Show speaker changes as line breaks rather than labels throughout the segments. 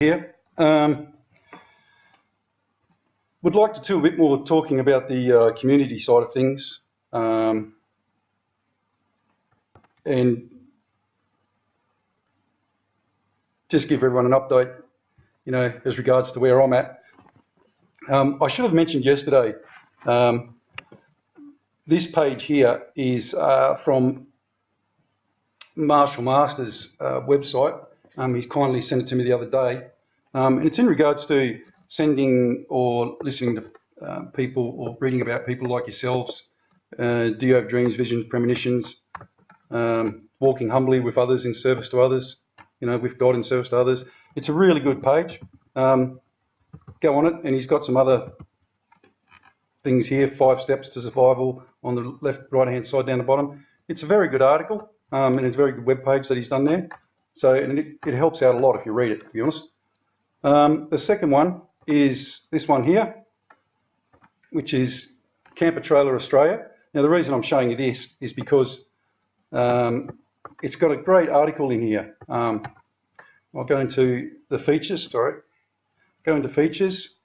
Here. Would like to do a bit more talking about the community side of things, and just give everyone an update, as regards to where I'm at. I should have mentioned yesterday, this page here is from Marshall Masters' website. He kindly sent it to me the other day, and it's in regards to sending or listening to people or reading about people like yourselves. Do you have dreams, visions, premonitions? Walking humbly with others in service to others, with God in service to others. It's a really good page. Go on it, and he's got some other things here, 5 steps to survival on the right hand side down the bottom. It's a very good article, and it's a very good web page that he's done there. So, and it helps out a lot if you read it, to be honest. The second one is this one here, which is Camper Trailer Australia. Now, the reason I'm showing you this is because it's got a great article in here. I'll go into the features, go into features,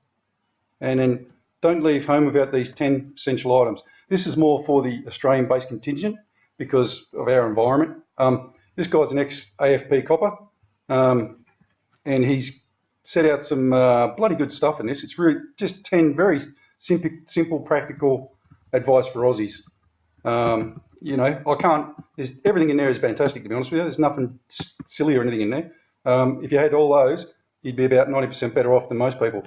and then don't leave home without these 10 essential items. This is more for the Australian-based contingent because of our environment. This guy's an ex-AFP copper, and he's set out some bloody good stuff in this. It's really just 10 very simple, practical advice for Aussies. Everything in there is fantastic, to be honest with you. There's nothing silly or anything in there. If you had all those, you'd be about 90% better off than most people.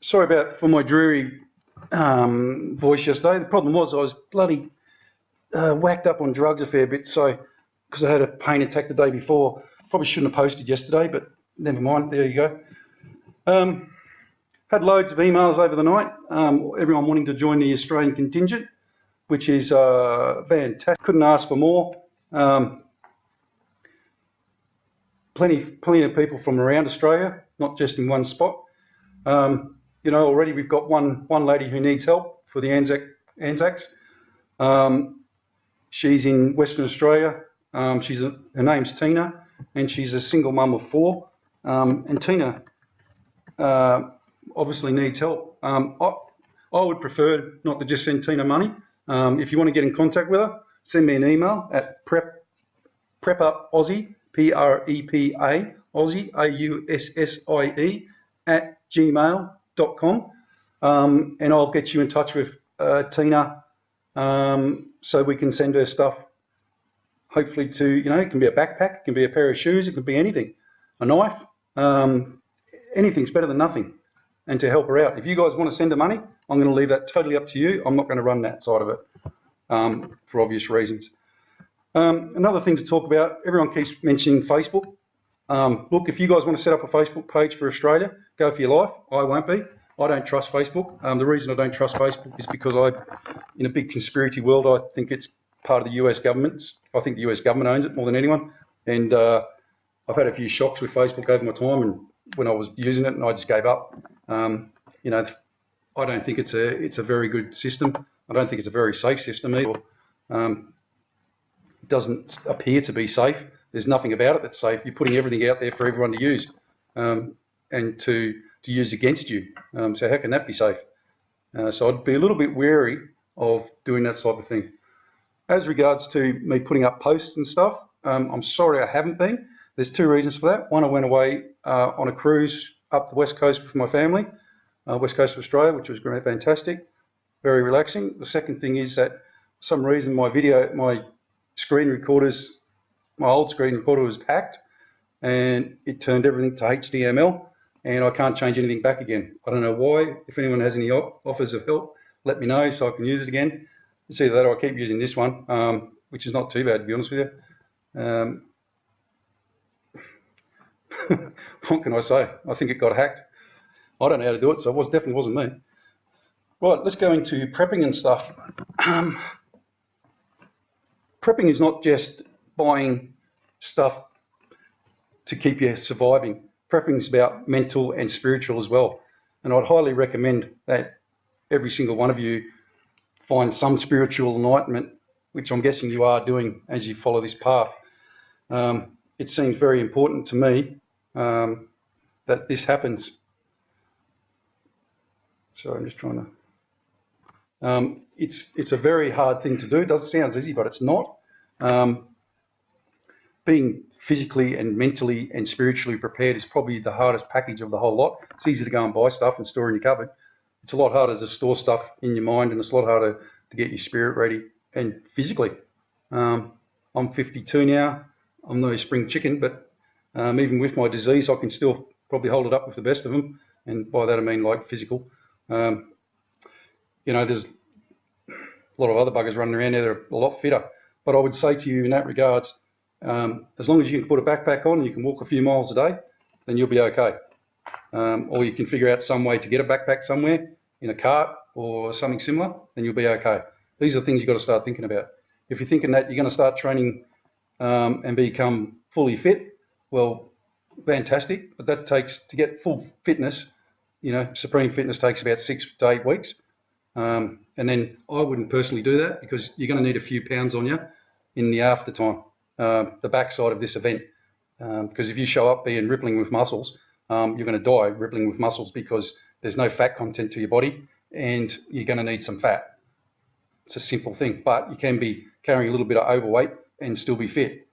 Sorry for my dreary voice yesterday. The problem was I was bloody whacked up on drugs a fair bit, so because I had a pain attack the day before. Probably shouldn't have posted yesterday, but never mind. There you go. Had loads of emails over the night. Everyone wanting to join the Australian contingent, which is fantastic. Couldn't ask for more. Plenty of people from around Australia, not just in one spot. Already we've got one lady who needs help for the Anzacs. She's in Western Australia. Her name's Tina, and she's a single mum of 4. And Tina obviously needs help. I would prefer not to just send Tina money. If you want to get in contact with her, send me an email at prepaaussie, P-R-E-P-A, Aussie, A-U-S-S-I-E, @gmail.com. And I'll get you in touch with Tina so we can send her stuff, hopefully to, it can be a backpack, it can be a pair of shoes, it can be anything, a knife, anything's better than nothing, and to help her out. If you guys want to send her money, I'm going to leave that totally up to you. I'm not going to run that side of it for obvious reasons. Another thing to talk about, everyone keeps mentioning Facebook. Look, if you guys want to set up a Facebook page for Australia, go for your life. I won't be. I don't trust Facebook. The reason I don't trust Facebook is because in a big conspiracy world, I think it's part of the US government. I think the US government owns it more than anyone. And I've had a few shocks with Facebook over my time, and when I was using it, and I just gave up. I don't think it's a very good system. I don't think it's a very safe system either. It doesn't appear to be safe. There's nothing about it that's safe. You're putting everything out there for everyone to use, and to use against you. So how can that be safe? So I'd be a little bit wary of doing that type of thing. As regards to me putting up posts and stuff, I'm sorry I haven't been. There's 2 reasons for that. One, I went away on a cruise up the west coast with my family, west coast of Australia, which was great, fantastic, very relaxing. The second thing is that for some reason my screen recorders, my old screen recorder was hacked, and it turned everything to HTML, and I can't change anything back again. I don't know why. If anyone has any offers of help, let me know so I can use it again. It's either that or I keep using this one, which is not too bad, to be honest with you. What can I say? I think it got hacked. I don't know how to do it, so it definitely wasn't me. Right, let's go into prepping and stuff. Prepping is not just buying stuff to keep you surviving. Prepping is about mental and spiritual as well. And I'd highly recommend that every single one of you find some spiritual enlightenment, which I'm guessing you are doing as you follow this path. it seems very important to me that this happens. So I'm just trying to. It's a very hard thing to do. It does sound easy, but it's not. Being physically and mentally and spiritually prepared is probably the hardest package of the whole lot. It's easy to go and buy stuff and store in your cupboard. It's a lot harder to store stuff in your mind, and it's a lot harder to get your spirit ready and physically. I'm 52 now. I'm no spring chicken, but even with my disease, I can still probably hold it up with the best of them. And by that I mean like physical. You know, there's a lot of other buggers running around there that are a lot fitter. But I would say to you in that regards, as long as you can put a backpack on and you can walk a few miles a day, then you'll be okay. Or you can figure out some way to get a backpack somewhere in a cart or something similar, then you'll be okay. These are things you've got to start thinking about. If you're thinking that you're going to start training and become fully fit, well, fantastic. But that takes, to get full fitness, you know, supreme fitness takes about 6 to 8 weeks. And then I wouldn't personally do that because you're going to need a few pounds on you in the after time, the backside of this event. Because if you show up being rippling with muscles, you're going to die rippling with muscles because there's no fat content to your body and you're going to need some fat. It's a simple thing, but you can be carrying a little bit of overweight and still be fit.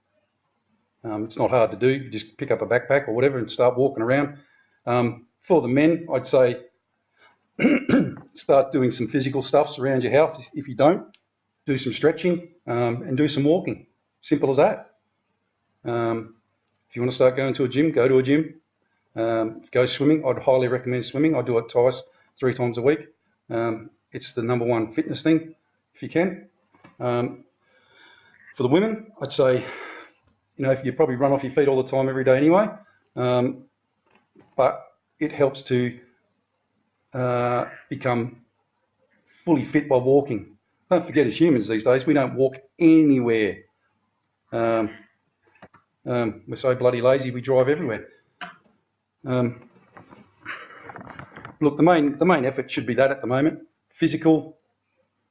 It's not hard to do. You just pick up a backpack or whatever and start walking around. For the men, I'd say start doing some physical stuff around your house. If you don't, do some stretching and do some walking. Simple as that. If you want to start going to a gym, go to a gym. Go swimming. I'd highly recommend swimming. I do it twice, 3 times a week. It's the #1 fitness thing, if you can. For the women, I'd say, you know, if you probably run off your feet all the time every day anyway, but it helps to become fully fit by walking. Don't forget, as humans these days, we don't walk anywhere. We're so bloody lazy, we drive everywhere. Look, the main effort should be that at the moment: physical,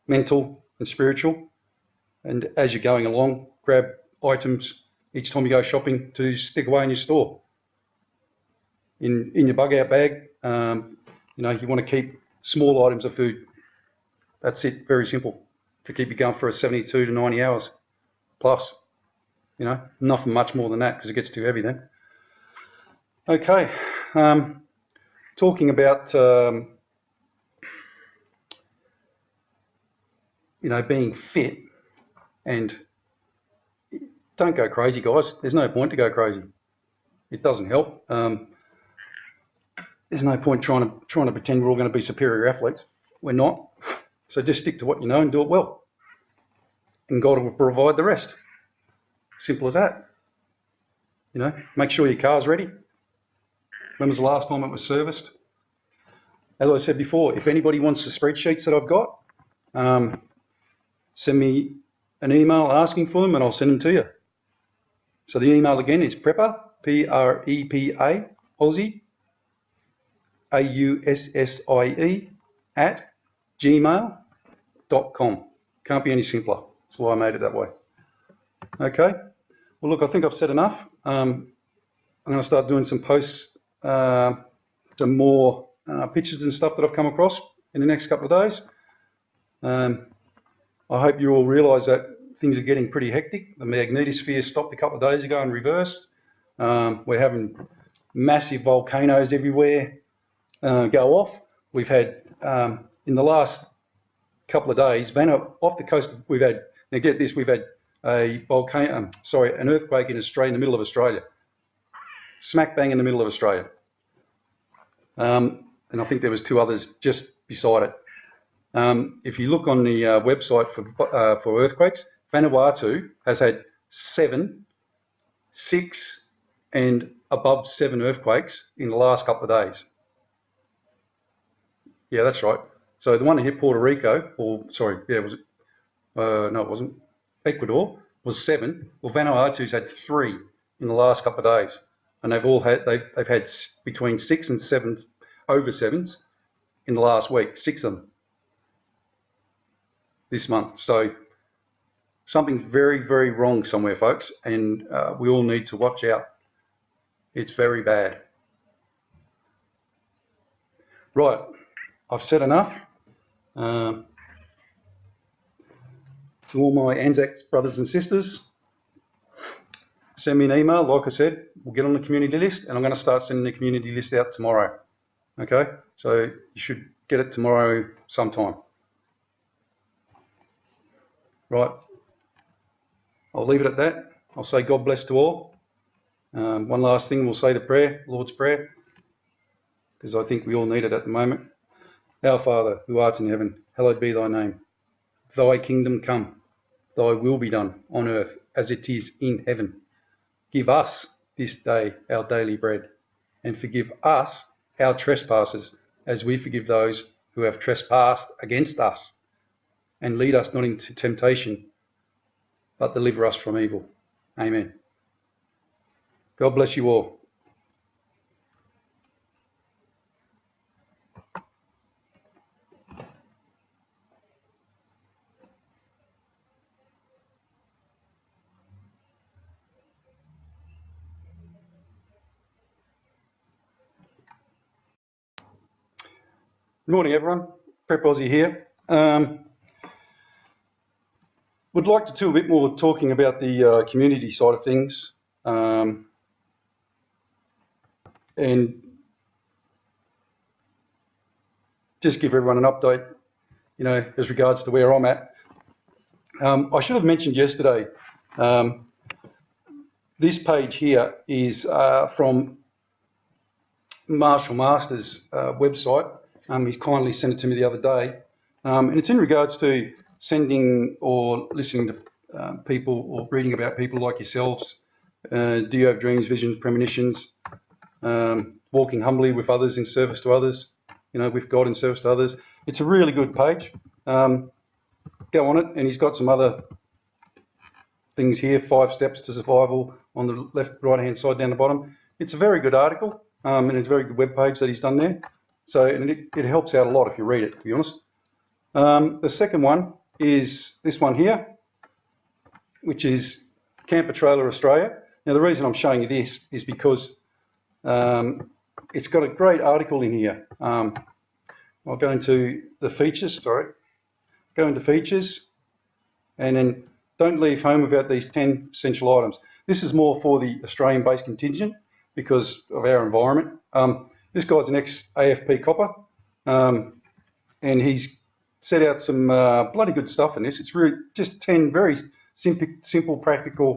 mental, and spiritual. And as you're going along, grab items each time you go shopping to stick away in your store. In your bug out bag, you know, you want to keep small items of food. That's it, very simple, to keep you going for a 72 to 90 hours plus. You know, nothing much more than that because it gets too heavy then. Okay, talking about you know, being fit, and don't go crazy, guys. There's no point to go crazy. It doesn't help. There's no point trying to pretend we're all going to be superior athletes. We're not. So just stick to what you know and do it well, and God will provide the rest. Simple as that. You know, make sure your car's ready. When was the last time it was serviced? As I said before, if anybody wants the spreadsheets that I've got, send me an email asking for them and I'll send them to you. So the email again is prepper, P-R-E-P-A, Aussie, A-U-S-S-I-E, @gmail.com. Can't be any simpler. That's why I made it that way. Okay. Well, look, I think I've said enough. I'm going to start doing some posts, some more pictures and stuff that I've come across in the next couple of days. I hope you all realise that things are getting pretty hectic. The magnetosphere stopped a couple of days ago and reversed. We're having massive volcanoes everywhere go off. We've had, in the last couple of days, off the coast, we've had, now get this, we've had a volcano, an earthquake in Australia, in the middle of Australia. Smack bang in the middle of Australia. And I think there was 2 others just beside it. If you look on the website for earthquakes, Vanuatu has had 7, 6 and above 7 earthquakes in the last couple of days. Yeah, that's right. So the one that hit Puerto Rico, no, it wasn't. Ecuador was 7. Well, Vanuatu's had 3 in the last couple of days, and they've had between 6 and 7 over 7s in the last week. 6 of them this month. So something's very, very wrong somewhere, folks, and we all need to watch out. It's very bad. Right, I've said enough. To all my Anzac brothers and sisters, send me an email. Like I said, we'll get on the community list, and I'm going to start sending the community list out tomorrow. Okay, so you should get it tomorrow sometime. Right, I'll leave it at that. I'll say God bless to all. One last thing, we'll say the prayer, Lord's Prayer, because I think we all need it at the moment. Our Father, who art in heaven, hallowed be thy name. Thy kingdom come, thy will be done on earth as it is in heaven. Give us this day our daily bread, and forgive us our trespasses, as we forgive those who have trespassed against us. And lead us not into temptation, but deliver us from evil. Amen. God bless you all. Good morning, everyone. Prep Aussie here. Would like to do a bit more talking about the community side of things, and just give everyone an update, you know, as regards to where I'm at. I should have mentioned yesterday, this page here is from Marshall Masters' website. He kindly sent it to me the other day, and it's in regards to sending or listening to people or reading about people like yourselves. Do you have dreams, visions, premonitions? Walking humbly with others in service to others, you know, with God in service to others. It's a really good page. Go on it, and he's got some other things here, 5 steps to survival on the left, right-hand side down the bottom. It's a very good article, and it's a very good web page that he's done there. So, and it helps out a lot if you read it, to be honest. The second one is this one here, which is Camper Trailer Australia. Now, the reason I'm showing you this is because it's got a great article in here. I'll go into the features, Go into features, and then don't leave home without these 10 essential items. This is more for the Australian-based contingent because of our environment. This guy's an ex-AFP copper, and he's set out some bloody good stuff in this. It's really just 10 very simple, practical